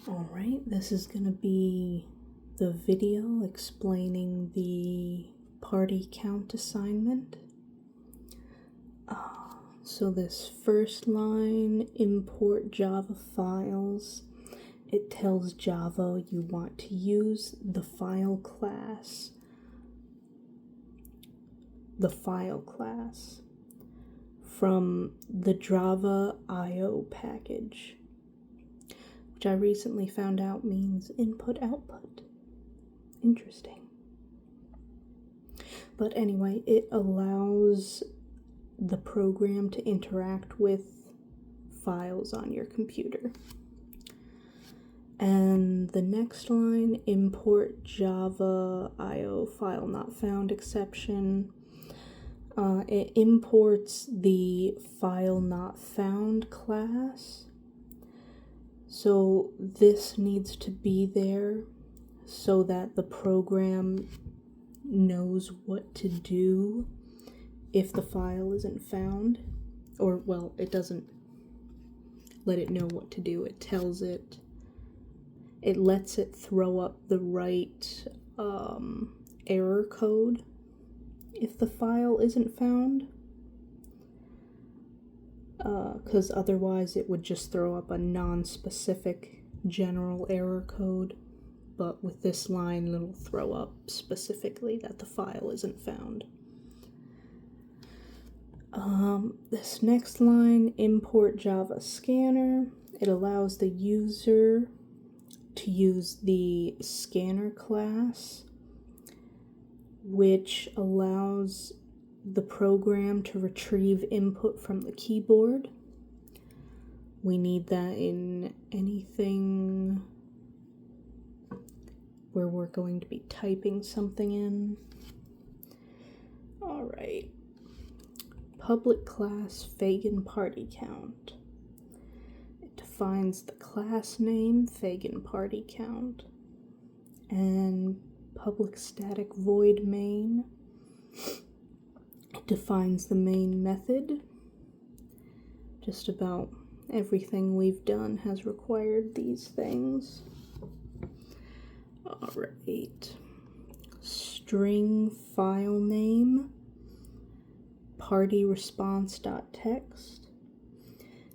Alright, this is going to be the video explaining the party count assignment. So this first line, import Java files, it tells Java you want to use the file class from the Java IO package, which I recently found out means input-output. Interesting. But anyway, it allows the program to interact with files on your computer. And the next line, import Java IO file not found exception. It imports the file not found class. So this needs to be there so that the program knows what to do if the file isn't found. Or, well, it doesn't let it know what to do. It tells it, it lets it throw up the right error code if the file isn't found. Because otherwise it would just throw up a non-specific general error code. But with this line, it'll throw up specifically that the file isn't found. This next line, import Java scanner, it allows the user to use the scanner class, which allows the program to retrieve input from the keyboard. We need that in anything where we're going to be typing something in. Alright. Public class Feagin party count. It defines the class name Feagin party count. And public static void main. It defines the main method. Just about everything we've done has required these things. Alright. String file name, party response.txt.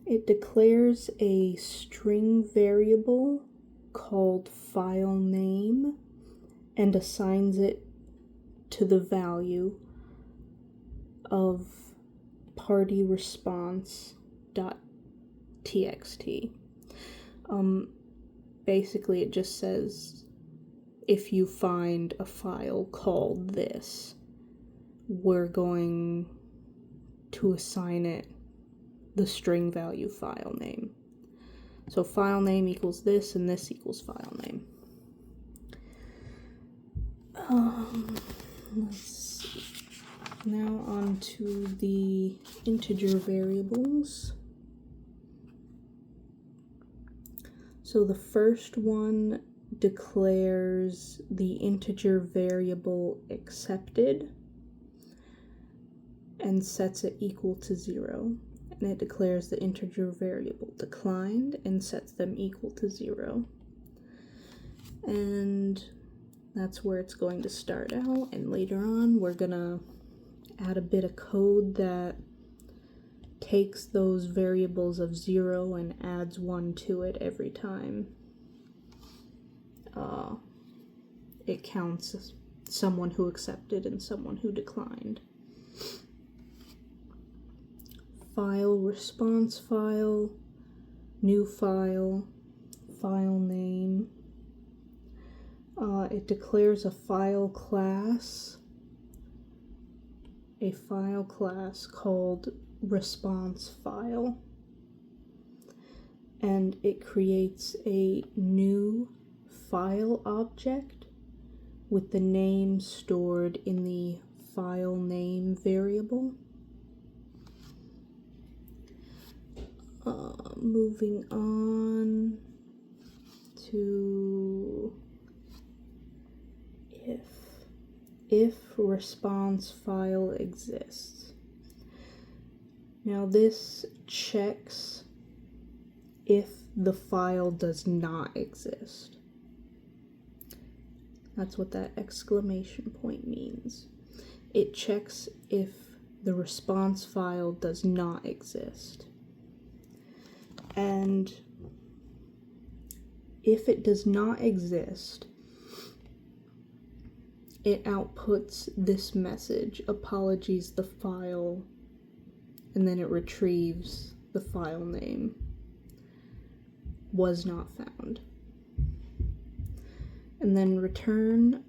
It declares a string variable called file name and assigns it to the value of party response.txt. Basically it just says, if you find a file called this, we're going to assign it the string value file name. So file name equals this, and this equals file name. Let's see. Now on to the integer variables. So the first one declares the integer variable accepted and sets it equal to 0. And it declares the integer variable declined and sets them equal to 0. And that's where it's going to start out, and later on we're gonna add a bit of code that takes those variables of 0 and adds 1 to it every time it counts someone who accepted and someone who declined. File response file, new file, file name. It declares a file class called response file, and it creates a new file object with the name stored in the file name variable. Moving on to if response file exists. Now this checks if the file does not exist. That's what that exclamation point means. It checks if the response file does not exist. And if it does not exist, it outputs this message, apologies, the file, and then it retrieves the file name, was not found. And then return,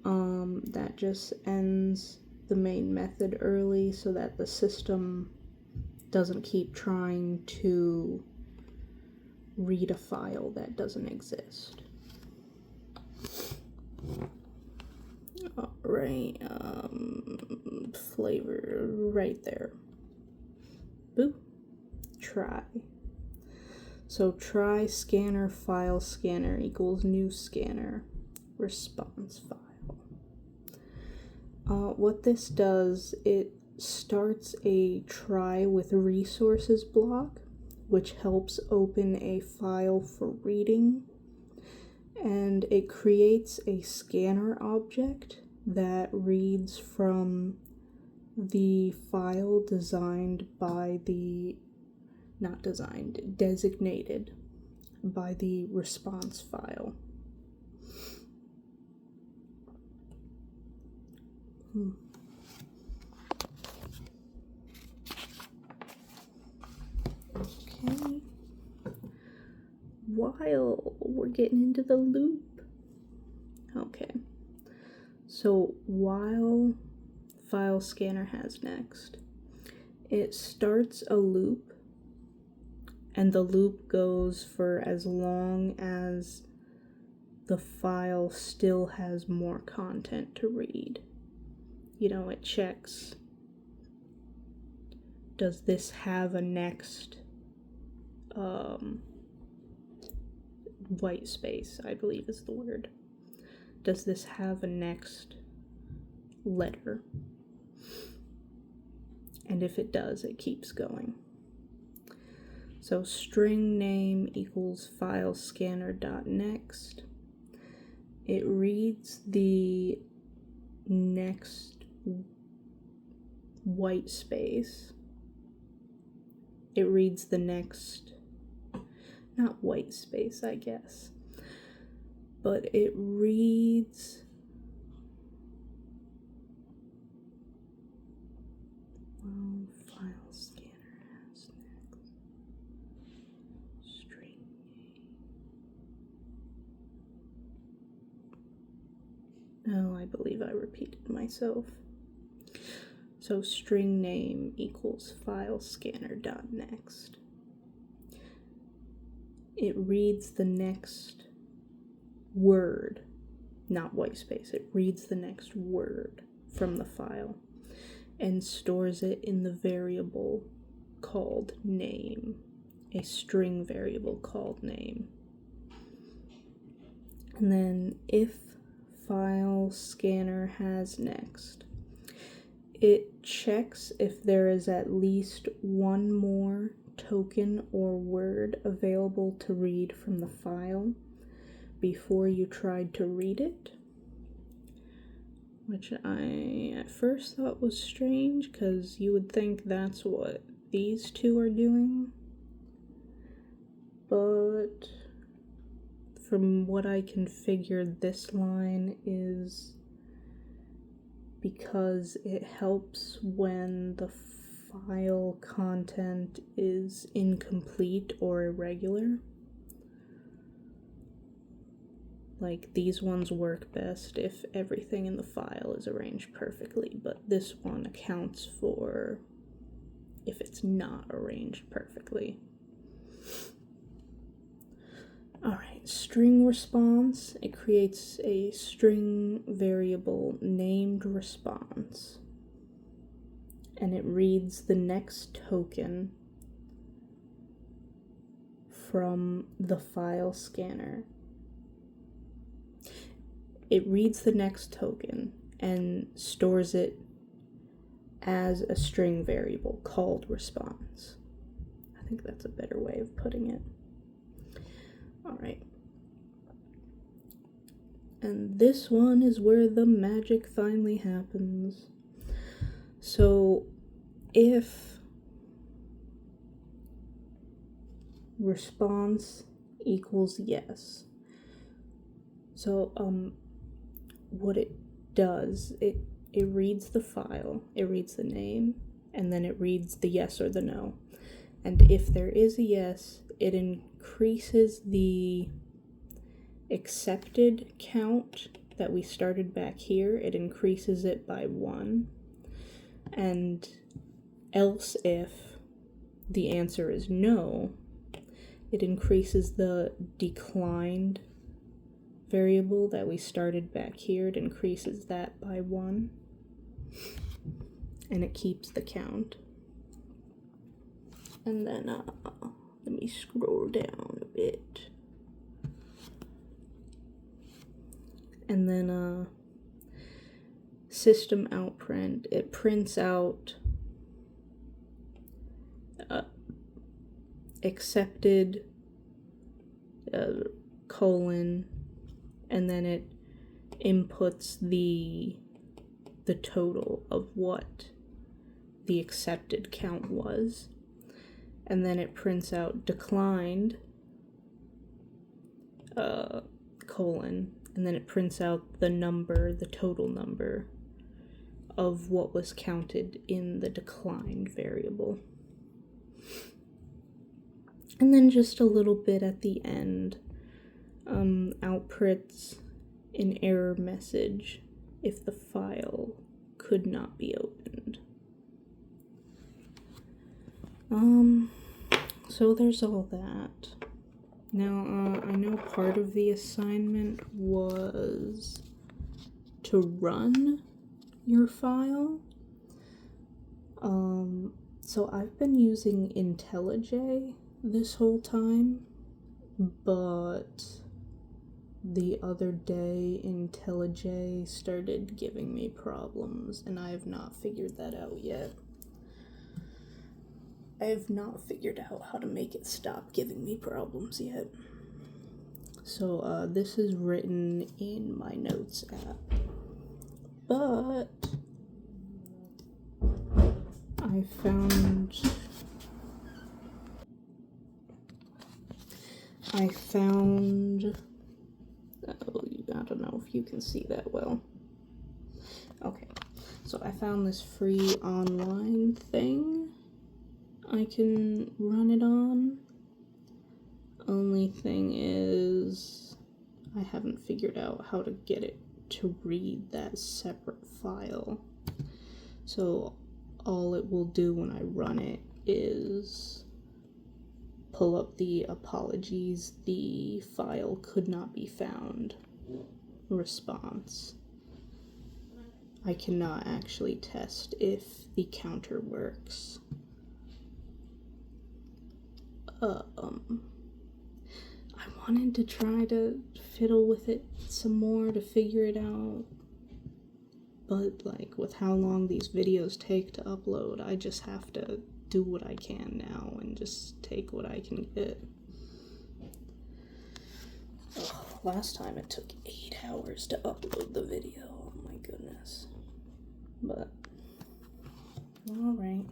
that just ends the main method early so that the system doesn't keep trying to read a file that doesn't exist. Alright, flavor right there. Boop. Try. So try scanner file scanner equals new scanner response file. What this does, it starts a try with resources block, which helps open a file for reading, and it creates a scanner object that reads from the file designated by the response file. Okay. While we're getting into the loop. Okay. So while file scanner has next, it starts a loop, and the loop goes for as long as the file still has more content to read. You know, it checks, does this have a next white space, I believe is the word. Does this have a next letter? And if it does, it keeps going. So string name equals file scanner dot next. It reads the next white space. It reads the next, not white space, I guess, but it reads file scanner has next string name. Oh, I believe I repeated myself. So string name equals file scanner dot next. It reads the next word, not white space. It reads the next word from the file and stores it in the variable called name, a string variable called name. And then if file scanner has next, it checks if there is at least one more token or word available to read from the file before you tried to read it, which I at first thought was strange because you would think that's what these two are doing, but from what I can figure, this line is because it helps when the file content is incomplete or irregular. Like, these ones work best if everything in the file is arranged perfectly, but this one accounts for if it's not arranged perfectly. Alright, string response. It creates a string variable named response, and it reads the next token from the file scanner. It reads the next token and stores it as a string variable called response. I think that's a better way of putting it. Alright. And this one is where the magic finally happens. So, if response equals yes, so what it does, it reads the file, it reads the name, and then it reads the yes or the no. And if there is a yes, it increases the accepted count that we started back here. It increases it by 1. And else if the answer is no, it increases the declined variable that we started back here. It increases that by 1. And it keeps the count. And then, let me scroll down a bit. And then, system out print, it prints out accepted, colon, and then it inputs the total of what the accepted count was. And then it prints out declined, colon, and then it prints out the number, the total number of what was counted in the declined variable. And then just a little bit at the end, outputs an error message if the file could not be opened. So there's all that. Now, I know part of the assignment was to run your file. So I've been using IntelliJ this whole time, but the other day IntelliJ started giving me problems, and I have not figured that out yet. I have not figured out how to make it stop giving me problems yet. So, this is written in my notes app. But I found I don't know if you can see that well. Okay, so I found this free online thing I can run it on. Only thing is, I haven't figured out how to get it to read that separate file. So all it will do when I run it is pull up the apologies, the file could not be found response. I cannot actually test if the counter works. I wanted to try to fiddle with it some more to figure it out, but like with how long these videos take to upload, I just have to do what I can now and just take what I can get. Last time it took 8 hours to upload the video, oh my goodness. But, alright.